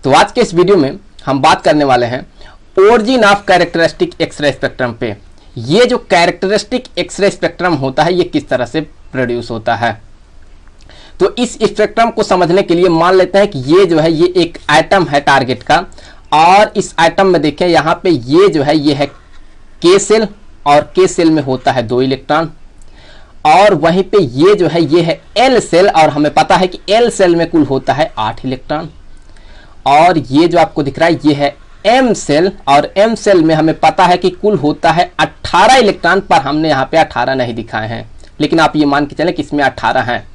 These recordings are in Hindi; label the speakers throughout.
Speaker 1: तो आज के इस वीडियो में हम बात करने वाले हैं origin of characteristic X ray spectrum पे। ये जो कैरेक्टरिस्टिक एक्सरे स्पेक्ट्रम होता है ये किस तरह से प्रोड्यूस होता है। तो इस स्पेक्ट्रम को समझने के लिए मान लेते हैं कि ये जो है ये एक एटम है टारगेट का, और इस एटम में देखें यहाँ पे ये जो है ये है के सेल, और के सेल में होता है 2 इलेक्ट्रॉन, और वहीं पे ये जो है ये है एल सेल, और हमें पता है कि एल सेल में कुल होता है 8 इलेक्ट्रॉन। और ये जो आपको दिख रहा है ये है एम सेल, और एम सेल में हमें पता है कि कुल होता है 18 इलेक्ट्रॉन, पर हमने यहाँ पे 18 नहीं दिखाए हैं, लेकिन आप ये मान के चलें कि इसमें 18 हैं।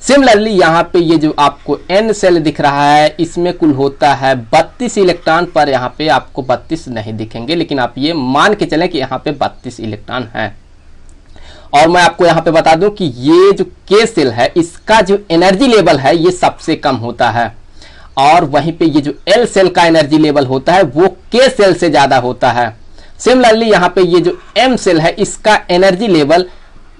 Speaker 1: सिमिलरली यहाँ पे ये जो आपको एन सेल दिख रहा है इसमें कुल होता है 32 इलेक्ट्रॉन, पर यहाँ पे आपको 32 नहीं दिखेंगे, लेकिन आप ये मान के चलें कि यहाँ पे 32 इलेक्ट्रॉन हैं। और मैं आपको यहाँ पे बता दूं कि ये जो के सेल है इसका जो एनर्जी लेवल है ये सबसे कम होता है, और वहीं पे ये जो एल सेल का एनर्जी लेवल होता है वो के सेल से ज्यादा होता है। सिमिलरली यहाँ पे ये जो एम सेल है इसका एनर्जी लेवल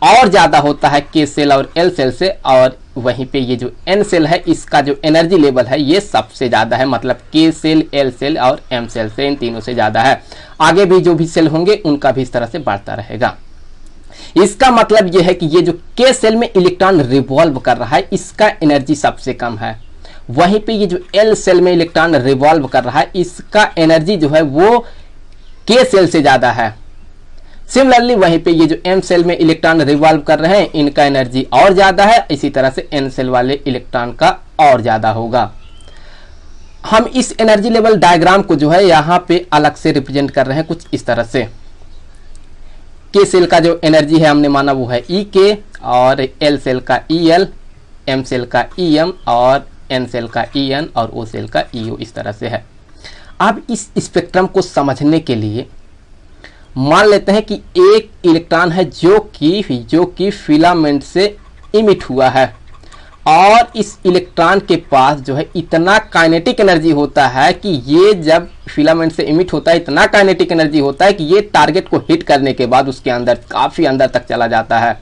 Speaker 1: और ज्यादा होता है के सेल और एल सेल से, और वहीं पे ये जो एन सेल है इसका जो एनर्जी लेवल है ये सबसे ज्यादा है, मतलब के सेल, एल सेल और एम सेल से, इन तीनों से ज्यादा है। आगे भी जो भी सेल होंगे उनका भी इस तरह से बढ़ता रहेगा। इसका मतलब यह है कि ये जो के सेल में इलेक्ट्रॉन रिवॉल्व कर रहा है इसका एनर्जी सबसे कम है, वहीं पे ये जो एल सेल में इलेक्ट्रॉन रिवॉल्व कर रहा है इसका एनर्जी जो है वो के सेल से ज्यादा है। सिमिलरली वहीं पे ये जो एम सेल में इलेक्ट्रॉन रिवॉल्व कर रहे हैं इनका एनर्जी और ज्यादा है, इसी तरह से एन सेल वाले इलेक्ट्रॉन का और ज्यादा होगा। हम इस एनर्जी लेवल डायग्राम को जो है यहाँ पे अलग से रिप्रेजेंट कर रहे हैं कुछ इस तरह से। के सेल का जो एनर्जी है हमने माना वो है ई के, और एल सेल का ई एल, एम सेल का ई एम, और एन सेल का ई एन, और ओ सेल का ई ओ, इस तरह से है। अब इस स्पेक्ट्रम को समझने के लिए मान लेते हैं कि एक इलेक्ट्रॉन है जो कि फिलामेंट से इमिट हुआ है, और इस इलेक्ट्रॉन के पास जो है इतना काइनेटिक एनर्जी होता है कि ये जब फिलामेंट से इमिट होता है इतना काइनेटिक एनर्जी होता है कि ये टारगेट को हिट करने के बाद उसके अंदर काफी अंदर तक चला जाता है,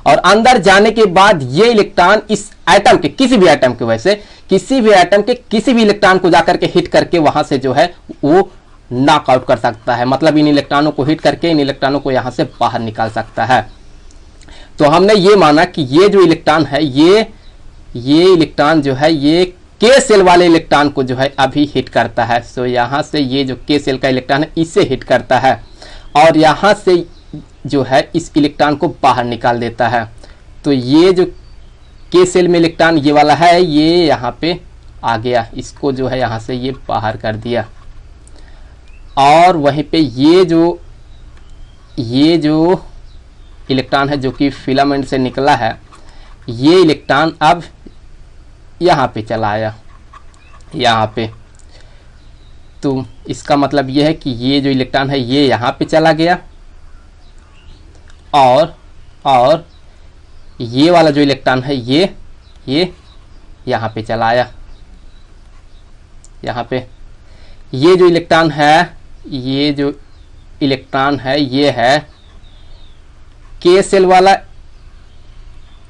Speaker 1: और अंदर जाने के बाद ये इलेक्ट्रॉन इस एटम के किसी भी एटम के, वैसे किसी भी एटम के किसी भी इलेक्ट्रॉन को जाकर के हिट करके वहां से जो है वो नॉकआउट कर सकता है, मतलब इन इलेक्ट्रॉनों को हिट करके इन इलेक्ट्रॉनों को यहां से बाहर निकाल सकता है। तो हमने ये माना कि ये जो इलेक्ट्रॉन है ये इलेक्ट्रॉन जो है ये के सेल वाले इलेक्ट्रॉन को जो है अभी हिट करता है। सो यहां से ये जो के सेल का इलेक्ट्रॉन है इसे हिट करता है, और यहां से जो है इस इलेक्ट्रॉन को बाहर निकाल देता है। तो ये जो के सेल में इलेक्ट्रॉन ये वाला है ये यहाँ पे आ गया, इसको जो है यहाँ से ये बाहर कर दिया, और वहीं पे ये जो इलेक्ट्रॉन है जो कि फिलामेंट से निकला है ये इलेक्ट्रॉन अब यहाँ पे चला आया, यहाँ पे। तो इसका मतलब ये है कि ये जो इलेक्ट्रॉन है ये यहाँ पे चला गया, और ये वाला जो इलेक्ट्रॉन है ये यहाँ पे चला आया, यहाँ पे। ये जो इलेक्ट्रॉन है ये है के सेल वाला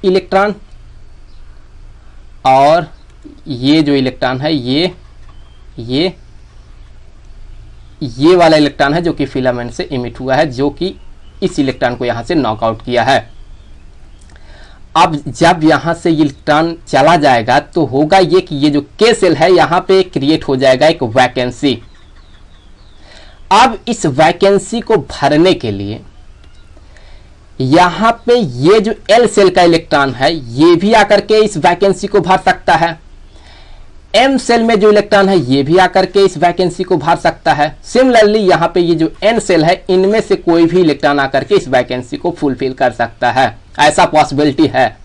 Speaker 1: इलेक्ट्रॉन, और ये जो इलेक्ट्रॉन है ये वाला इलेक्ट्रॉन है जो कि फिलामेंट से इमिट हुआ है, जो कि इस इलेक्ट्रॉन को यहां से नॉकआउट किया है। अब जब यहां से इलेक्ट्रॉन चला जाएगा तो होगा ये कि ये जो के सेल है यहां पे क्रिएट हो जाएगा एक वैकेंसी। अब इस वैकेंसी को भरने के लिए यहां पे ये जो एल सेल का इलेक्ट्रॉन है ये भी आकर के इस वैकेंसी को भर सकता है, एम सेल में जो इलेक्ट्रॉन है ये भी आकर के इस वैकेंसी को भर सकता है। सिमिलरली यहाँ पे ये जो एन सेल है इनमें से कोई भी इलेक्ट्रॉन आकर के इस वैकेंसी को फुलफिल कर सकता है, ऐसा पॉसिबिलिटी है।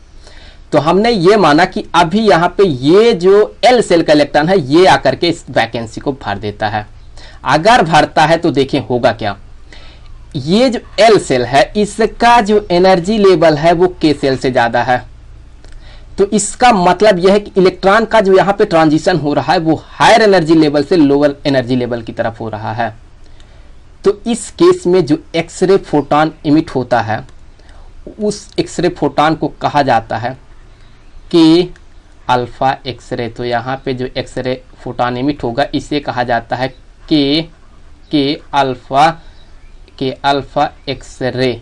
Speaker 1: तो हमने ये माना कि अभी यहाँ पे ये जो एल सेल का इलेक्ट्रॉन है ये आकर के इस वैकेंसी को भर देता है। अगर भरता है तो देखें होगा क्या, ये जो एल सेल है इसका जो एनर्जी लेवल है वो के सेल से ज्यादा है, तो इसका मतलब यह है कि इलेक्ट्रॉन का जो यहाँ पे ट्रांजिशन हो रहा है वो हायर एनर्जी लेवल से लोअर एनर्जी लेवल की तरफ हो रहा है। तो इस केस में जो एक्सरे फोटॉन इमिट होता है उस एक्सरे फोटॉन को कहा जाता है कि अल्फा एक्सरे। तो यहाँ पे जो एक्सरे फोटॉन इमिट होगा इसे कहा जाता है के अल्फा एक्सरे।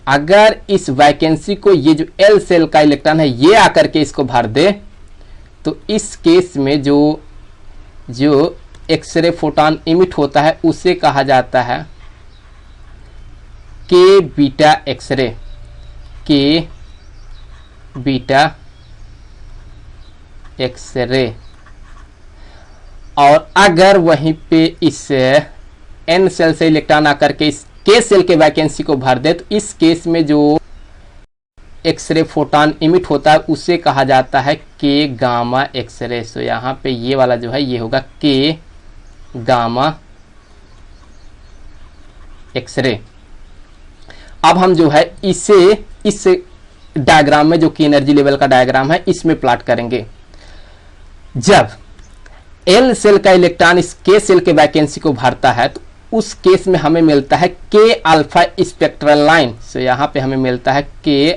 Speaker 1: अगर इस वैकेंसी को ये जो एल सेल का इलेक्ट्रॉन है ये आकर के इसको भर दे, तो इस केस में जो एक्सरे फोटॉन इमिट होता है उसे कहा जाता है के बीटा एक्सरे। के बीटा एक्सरे। और अगर वहीं पे इस एन सेल से इलेक्ट्रॉन आकर के इस के सेल के वैकेंसी को भर दे, तो इस केस में जो एक्सरे फोटॉन इमिट होता है उसे कहा जाता है के गामा एक्सरे। सो यहाँ पे ये वाला जो है ये होगा के गामा एक्सरे। अब हम जो है इसे इस डायग्राम में, जो कि एनर्जी लेवल का डायग्राम है, इसमें प्लॉट करेंगे। जब एल सेल का इलेक्ट्रॉन इस के सेल के वैकेंसी को भरता है तो उस केस में हमें मिलता है के अल्फा स्पेक्ट्रल लाइन। सो यहाँ पे हमें मिलता है के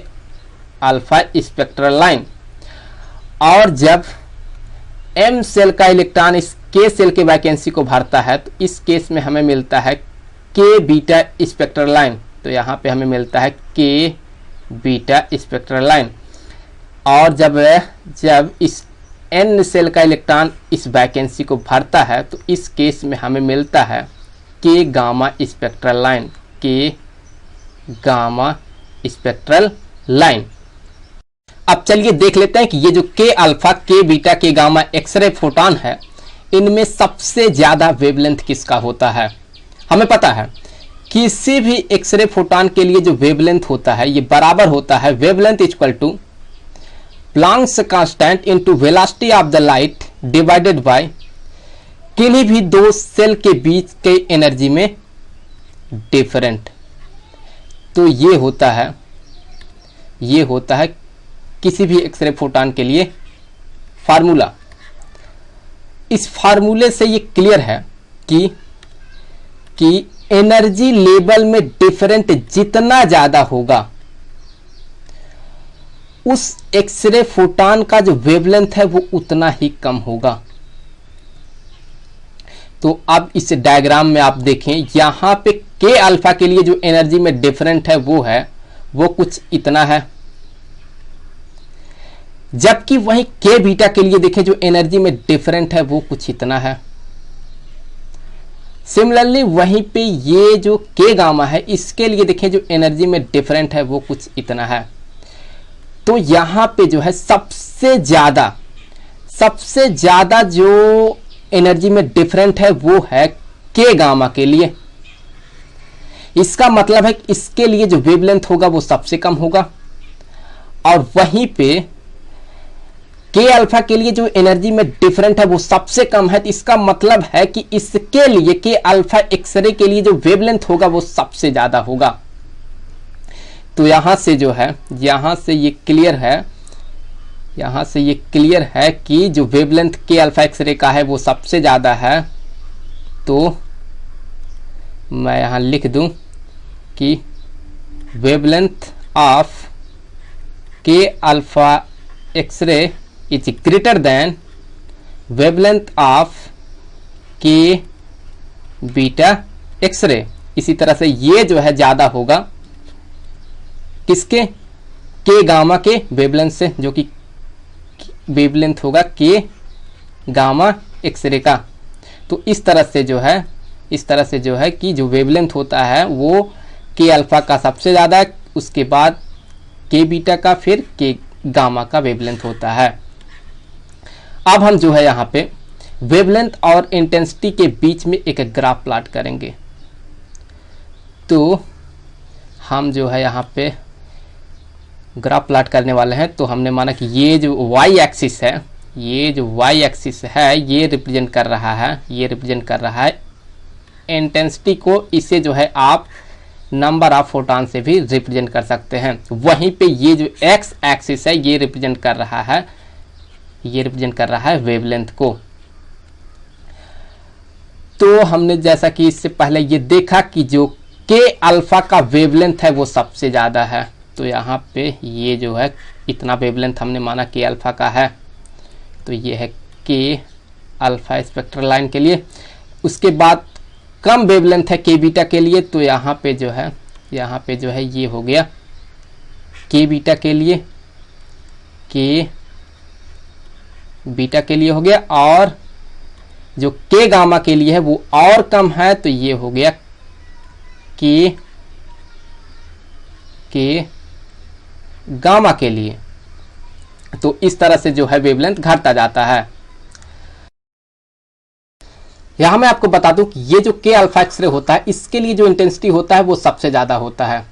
Speaker 1: अल्फा स्पेक्ट्रल लाइन। और जब एम सेल का इलेक्ट्रॉन इस के सेल के वैकेंसी को भरता है तो इस केस में हमें मिलता है के बीटा स्पेक्ट्रल लाइन। तो यहाँ पे हमें मिलता है के बीटा स्पेक्ट्रल लाइन। और जब इस एन सेल का इलेक्ट्रॉन इस वैकेंसी को भरता है तो इस केस में हमें मिलता है के गामा स्पेक्ट्रल लाइन। के गामा स्पेक्ट्रल लाइन। अब चलिए देख लेते हैं कि ये जो के अल्फा, के बीटा, के गामा एक्सरे फोटॉन है, इनमें सबसे ज्यादा वेवलेंथ किसका होता है। हमें पता है किसी भी एक्सरे फोटॉन के लिए जो वेवलेंथ होता है ये बराबर होता है wavelength equal to Planck's constant into velocity of the light divided by किन्हीं भी दो सेल के बीच के एनर्जी में डिफरेंट। तो ये होता है किसी भी एक्सरे फोटॉन के लिए फार्मूला। इस फार्मूले से ये क्लियर है कि एनर्जी लेवल में डिफरेंट जितना ज्यादा होगा उस एक्सरे फोटॉन का जो वेवलेंथ है वो उतना ही कम होगा। तो अब इस डायग्राम में आप देखें, यहां पे के अल्फा के लिए जो एनर्जी में डिफरेंट है वो कुछ इतना है, जबकि वहीं के बीटा के लिए देखें जो एनर्जी में डिफरेंट है वो कुछ इतना है। सिमिलरली वहीं पे ये जो के गामा है इसके लिए देखें जो एनर्जी में डिफरेंट है वो कुछ इतना है। तो यहां पे जो है सबसे ज्यादा जो एनर्जी में डिफरेंट है वो है के गामा के लिए। इसका मतलब है कि इसके लिए जो वेवलेंथ होगा वो सबसे कम होगा। और वहीं पे के अल्फा के लिए जो एनर्जी में डिफरेंट है वो सबसे कम है। तो इसका मतलब है कि इसके लिए के अल्फा एक्सरे के लिए जो वेवलेंथ होगा वो सबसे ज्यादा होगा। तो यहां से ये क्लियर है कि जो वेवलेंथ के अल्फा एक्सरे का है वो सबसे ज्यादा है। तो मैं यहां लिख दूं कि wavelength of K alpha X ray is greater than wavelength of K beta X ray. इसी तरह से ये जो है ज्यादा होगा किसके, के गामा के वेवलेंथ से, जो कि वेवलेंथ होगा के गामा एक्सरे का। तो इस तरह से जो है कि जो वेवलेंथ होता है वो के अल्फा का सबसे ज्यादा, उसके बाद के बीटा का, फिर के गामा का वेवलेंथ होता है। अब हम जो है यहाँ पे वेवलेंथ और इंटेंसिटी के बीच में एक ग्राफ प्लॉट करेंगे। तो हम जो है यहाँ पे ग्राफ प्लॉट करने वाले हैं। तो हमने माना कि ये जो वाई एक्सिस है ये रिप्रेजेंट कर रहा है इंटेंसिटी को। इसे जो है आप नंबर ऑफ फोटॉन से भी रिप्रेजेंट कर सकते हैं। वहीं पे ये जो एक्स एक्सिस है ये रिप्रेजेंट कर रहा है वेवलेंथ को। तो हमने जैसा कि इससे पहले ये देखा कि जो के अल्फा का वेवलेंथ है वो सबसे ज्यादा है, तो यहाँ पे ये जो है इतना वेवलेंथ हमने माना के अल्फ़ा का है, तो ये है के अल्फ़ा स्पेक्ट्रल लाइन के लिए। उसके बाद कम वेवलेंथ है के बीटा के लिए, तो यहाँ पे जो है ये हो गया के बीटा के लिए, के बीटा के लिए हो गया। और जो के गामा के लिए है वो और कम है, तो ये हो गया के गामा के लिए। तो इस तरह से जो है वेवलेंथ घटता जाता है। यहां मैं आपको बता दूं कि ये जो के अल्फा एक्सरे होता है इसके लिए जो इंटेंसिटी होता है वो सबसे ज्यादा होता है,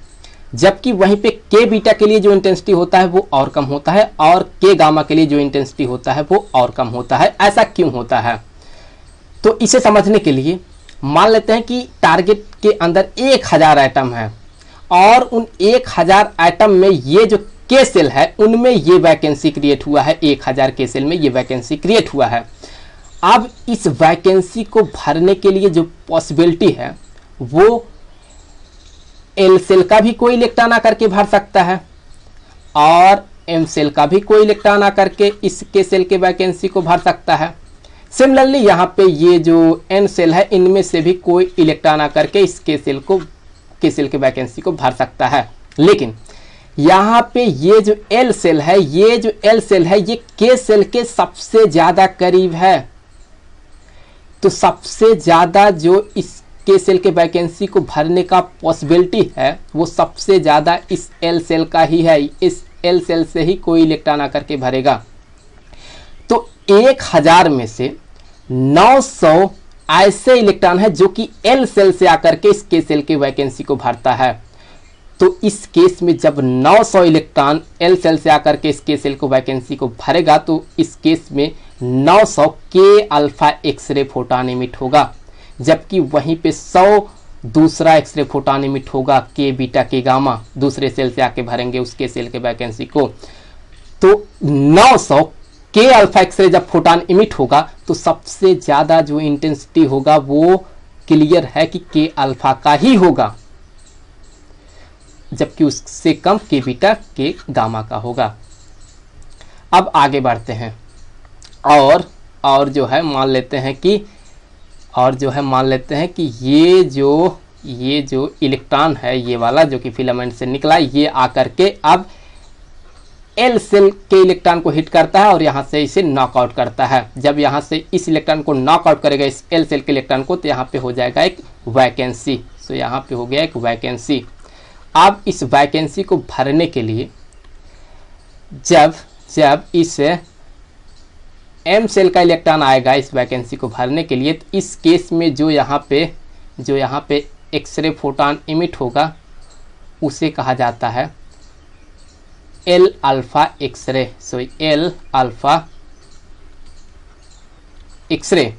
Speaker 1: जबकि वहीं पे के बीटा के लिए जो इंटेंसिटी होता है वो और कम होता है, और के गामा के लिए जो इंटेंसिटी होता है वो और कम होता है। ऐसा क्यों होता है? तो इसे समझने के लिए मान लेते हैं कि टारगेट के अंदर 1000 एटम है, और उन 1000 एटम में ये जो के सेल है उनमें ये वैकेंसी क्रिएट हुआ है, 1000 के सेल में ये वैकेंसी क्रिएट हुआ है। अब इस वैकेंसी को भरने के लिए जो पॉसिबिलिटी है वो एल सेल का भी कोई इलेक्ट्रॉन आकर के भर सकता है, और एम सेल का भी कोई इलेक्ट्रॉन आकर के इस के सेल के वैकेंसी को भर सकता है। सिमिलरली यहाँ पे ये जो एन सेल है इनमें से भी कोई इलेक्ट्रॉन आकर के इस के सेल के वैकेंसी को भर सकता है। लेकिन यहाँ पे ये जो एल सेल है ये के सेल के सबसे ज्यादा करीब है, तो सबसे ज्यादा जो इस के सेल के वैकेंसी को भरने का पॉसिबिलिटी है वो सबसे ज्यादा इस एल सेल का ही है। इस एल सेल से ही कोई इलेक्ट्रॉन आकर के भरेगा। तो 1000 में से 900 ऐसे इलेक्ट्रॉन है जो कि एल सेल से आकर के इस के सेल के वैकेंसी को भरता है। तो इस केस में जब 900 इलेक्ट्रॉन एल सेल से आकर के इस के सेल को वैकेंसी को भरेगा, तो इस केस में 900 के अल्फा एक्सरे फोटॉन इमिट होगा, जबकि वहीं पे 100 दूसरा एक्सरे फोटॉन इमिट होगा, के बीटा के गामा दूसरे सेल से आके भरेंगे उसके सेल के वैकेंसी को। तो 900 के अल्फा एक्सरे जब फोटॉन इमिट होगा तो सबसे ज्यादा जो इंटेंसिटी होगा वो क्लियर है कि के अल्फा का ही होगा, जबकि उससे कम के बीटा के गामा का होगा। अब आगे बढ़ते हैं और जो है मान लेते हैं कि ये जो इलेक्ट्रॉन है ये वाला जो कि फिलामेंट से निकला, ये आकर के अब एल सेल के इलेक्ट्रॉन को हिट करता है और यहाँ से इसे नॉकआउट करता है। जब यहाँ से इस इलेक्ट्रॉन को नॉकआउट करेगा इस एल सेल के इलेक्ट्रॉन को, तो यहाँ पे हो जाएगा एक वैकेंसी। तो यहाँ पे हो गया एक वैकेंसी। अब इस वैकेंसी को भरने के लिए जब इस एम सेल का इलेक्ट्रॉन आएगा इस वैकेंसी को भरने के लिए, तो इस केस में जो यहाँ पे एक्सरे फोटॉन इमिट होगा उसे कहा जाता है L alpha x ray. So L alpha x ray.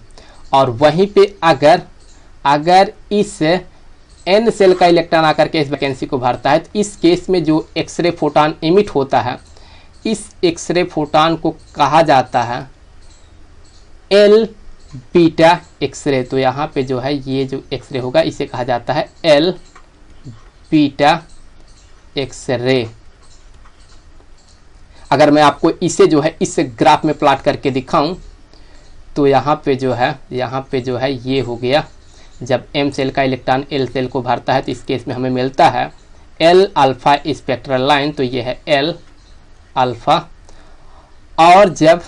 Speaker 1: और वहीं पे अगर इस एन सेल का इलेक्ट्रॉन आकर के इस वैकेंसी को भरता है, तो इस केस में जो एक्सरे फोटॉन इमिट होता है इस एक्सरे फोटॉन को कहा जाता है एल बीटा एक्सरे। तो यहाँ पे जो है ये जो एक्सरे होगा इसे कहा जाता है एल बीटा एक्सरे। अगर मैं आपको इसे जो है इस ग्राफ में प्लॉट करके दिखाऊं, तो यहाँ पे जो है ये हो गया, जब एम सेल का इलेक्ट्रॉन एल सेल को भरता है तो इस केस में हमें मिलता है एल अल्फा स्पेक्ट्रल लाइन, तो ये है एल अल्फा। और जब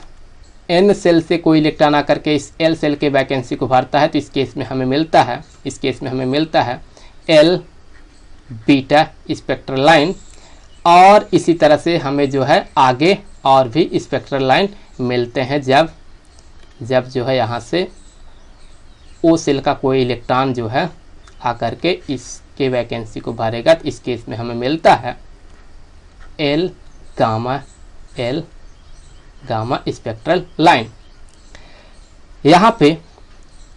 Speaker 1: एन सेल से कोई इलेक्ट्रॉन आकर के इस एल सेल के वैकेंसी को भरता है तो इस केस में हमें मिलता है एल बीटा स्पेक्ट्रल लाइन। और इसी तरह से हमें जो है आगे और भी स्पेक्ट्रल लाइन मिलते हैं जब जो है यहाँ से ओ सेल का कोई इलेक्ट्रॉन जो है आकर के इसके वैकेंसी को भरेगा, तो इस केस में हमें मिलता है एल गामा स्पेक्ट्रल लाइन। यहाँ पे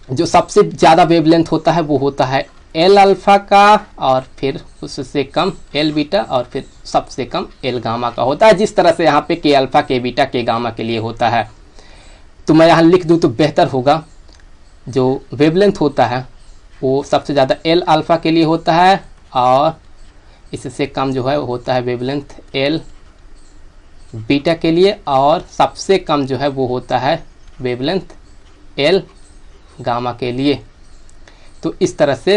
Speaker 1: जो सबसे ज़्यादा वेवलेंथ होता है वो होता है एल अल्फा का, और फिर उससे कम एल बीटा, और फिर सबसे कम एल गामा का होता है, जिस तरह से यहाँ पे के अल्फा के बीटा के गामा के लिए होता है। तो मैं यहाँ लिख दूँ तो बेहतर होगा। जो वेवलेंथ होता है वो सबसे ज़्यादा एल अल्फा के लिए होता है, और इससे कम जो है होता है वेवलेंथ एल बीटा के लिए, और सबसे कम जो है वो होता है वेवलेंथ एल गामा के लिए। तो इस तरह से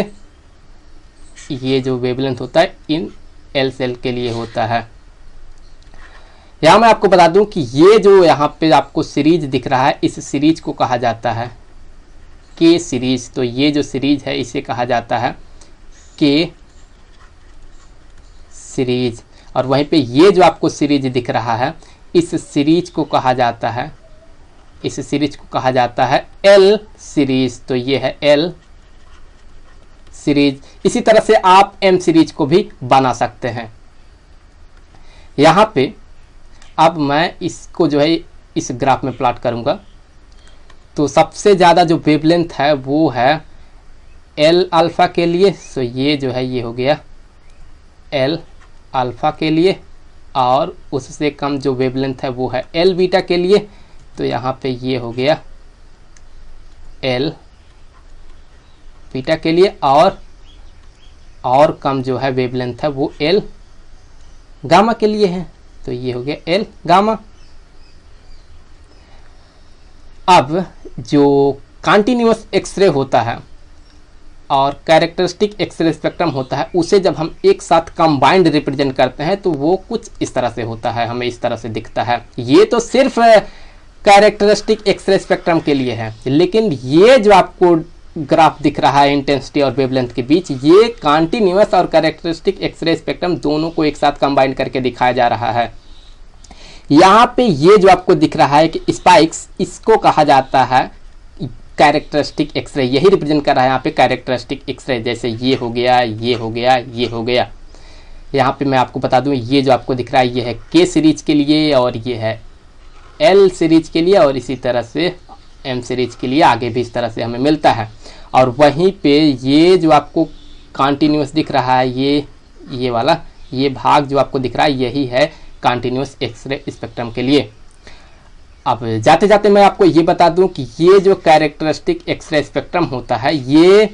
Speaker 1: ये जो वेवलेंथ होता है इन एल सेल के लिए होता है। यहाँ मैं आपको बता दूं कि ये जो यहाँ पे आपको सीरीज दिख रहा है, इस सीरीज को कहा जाता है के सीरीज। तो ये जो सीरीज है इसे कहा जाता है के सीरीज, और वहीं पे ये जो आपको सीरीज दिख रहा है, इस सीरीज को कहा जाता है, इस सीरीज को कहा जाता है एल सीरीज। तो ये है एल सीरीज। इसी तरह से आप एम सीरीज को भी बना सकते हैं। यहाँ पे अब मैं इसको जो है इस ग्राफ में प्लॉट करूँगा। तो सबसे ज़्यादा जो वेवलेंथ है वो है एल अल्फ़ा के लिए। सो ये जो है ये हो गया एल अल्फ़ा के लिए, और उससे कम जो वेवलेंथ है वो है एल बीटा के लिए। तो यहाँ पे ये हो गया एल बीटा के लिए, और कम जो है वेवलेंथ है वो एल गामा के लिए है। तो ये हो गया एल गामा। अब जो कंटिन्यूअस एक्सरे होता है और कैरेक्टरिस्टिक एक्सरे स्पेक्ट्रम होता है, उसे जब हम एक साथ कंबाइंड रिप्रेजेंट करते हैं तो वो कुछ इस तरह से होता है, हमें इस तरह से दिखता है। ये तो सिर्फ कैरेक्टरिस्टिक एक्सरे स्पेक्ट्रम के लिए है, लेकिन ये जो आपको ग्राफ दिख रहा है इंटेंसिटी और वेवलेंथ के बीच, ये कंटिन्यूअस और कैरेक्टरिस्टिक एक्सरे स्पेक्ट्रम दोनों को एक साथ कंबाइन करके दिखाया जा रहा है। यहाँ पे ये जो आपको दिख रहा है कि स्पाइक्स, इसको कहा जाता है कैरेक्टरिस्टिक एक्सरे। यही रिप्रेजेंट कर रहा है यहाँ पे कैरेक्टरिस्टिक एक्सरे। जैसे ये हो गया, ये हो गया, ये हो गया। यहाँ पे मैं आपको बता दूं, ये जो आपको दिख रहा है ये है के सीरीज के लिए, और ये है एल सीरीज के लिए, और इसी तरह से एम सीरीज के लिए आगे भी इस तरह से हमें मिलता है। और वहीं पे ये जो आपको कंटिन्यूअस दिख रहा है, ये वाला ये भाग जो आपको दिख रहा है, यही है कंटिन्यूअस एक्सरे स्पेक्ट्रम के लिए। अब जाते जाते मैं आपको ये बता दूं कि ये जो कैरेक्टरिस्टिक एक्सरे स्पेक्ट्रम होता है, ये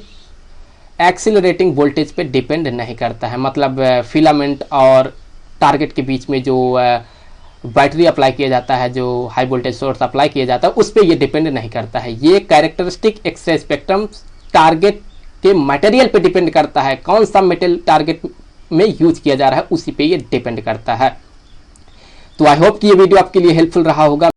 Speaker 1: एक्सीलरेटिंग वोल्टेज पे डिपेंड नहीं करता है। मतलब फिलामेंट और टारगेट के बीच में जो बैटरी अप्लाई किया जाता है, जो हाई वोल्टेज सोर्स अप्लाई किया जाता है, उस पर ये डिपेंड नहीं करता है। ये कैरेक्टरिस्टिक एक्सरे स्पेक्ट्रम टारगेट के मटेरियल पे डिपेंड करता है, कौन सा मेटल टारगेट में यूज किया जा रहा है उसी पे ये डिपेंड करता है। तो आई होप कि ये वीडियो आपके लिए हेल्पफुल रहा होगा।